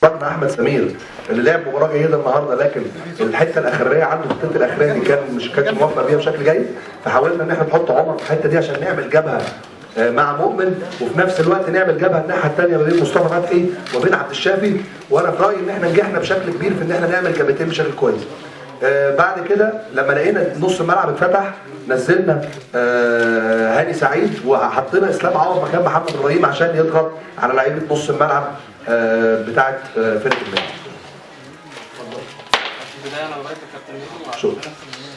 رغم احمد سمير اللي لعب مباراه جيده النهارده، لكن الحته الاخريه عنده الخطه الاخريه دي كانش موفق بيها بشكل جيد، فحاولنا ان احنا نحط عمر في الحته دي عشان نعمل جبهه مع مؤمن، وفي نفس الوقت نعمل جبهه الناحيه الثانيه ما بين مصطفى فتحي وبين عبد الشافي. وانا في رايي ان احنا نجحنا بشكل كبير في ان احنا نعمل جبهتين بشكل كويس. بعد كده لما لقينا نص الملعب اتفتح نزلنا هاني سعيد وحطينا اسلام عوض مكان محمد ابراهيم عشان يضغط على لعيبه نص الملعب بتاعه فرقه النادي. في البدايه انا ببارك للكابتن ميدو شكرا.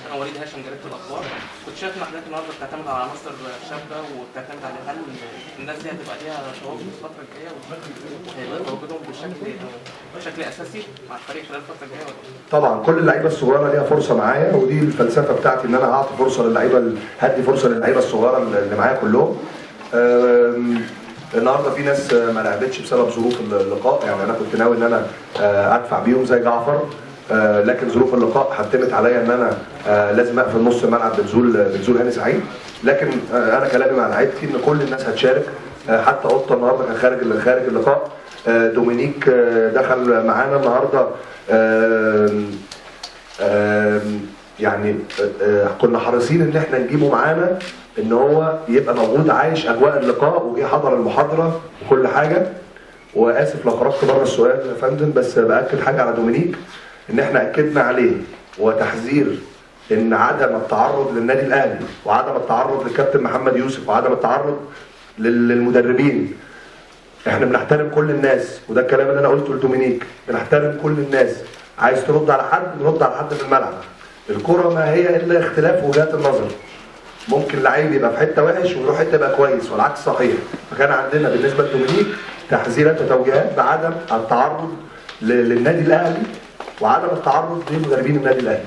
انا وليد هاشم جريده الاخبار. كنت شايف ان حضرتك النهارده بتعتمد على عناصر شابه وبتعتمد على هل الناس دي هتبقى ليها تواجد في الفتره الجايه وهيبقى تواجدهم بشكل اساسي مع الفريق خلال الفتره الجايه ولا لا؟ طبعا كل اللعيبه الصغيره ليها فرصه معايا، ودي الفلسفه بتاعتي ان انا اعطي فرصه للعيبه، هدي فرصه للعيبه الصغيره اللي معايا كلهم. النهارده في ناس ما لعبتش بسبب ظروف اللقاء، يعني انا كنت ناوي ان انا ادفع بيهم زي جعفر، لكن ظروف اللقاء حتمت عليا ان انا لازم اقفل نص الملعب بنزول هاني سعيد. لكن انا كلامي مع لعيبتي ان كل الناس هتشارك، حتى قطه النهارده كان خارج اللقاء، دومينيك دخل معانا النهارده. يعني كنا حريصين ان احنا نجيبه معانا ان هو يبقى موجود عايش اجواء اللقاء، وجه حضر المحاضره وكل حاجه. واسف لو خرجت بره السؤال يا فندم، بس باكد حاجه على دومينيك ان احنا اكدنا عليه وتحذير ان عدم التعرض للنادي الاهلي وعدم التعرض للكابتن محمد يوسف وعدم التعرض للمدربين. احنا بنحترم كل الناس، وده الكلام اللي انا قلته لدومينيك، بنحترم كل الناس. عايز ترد على حد نرد على حد في الملعب. الكرة ما هي الا اختلاف وجهات النظر. ممكن لعيب يبقى في حته وحش ويروح حته يبقى كويس والعكس صحيح. فكان عندنا بالنسبه لدومينيك تحذيرات وتوجيهات بعدم التعرض للنادي الاهلي وعدم التعرض لمدربين النادي الاهلي.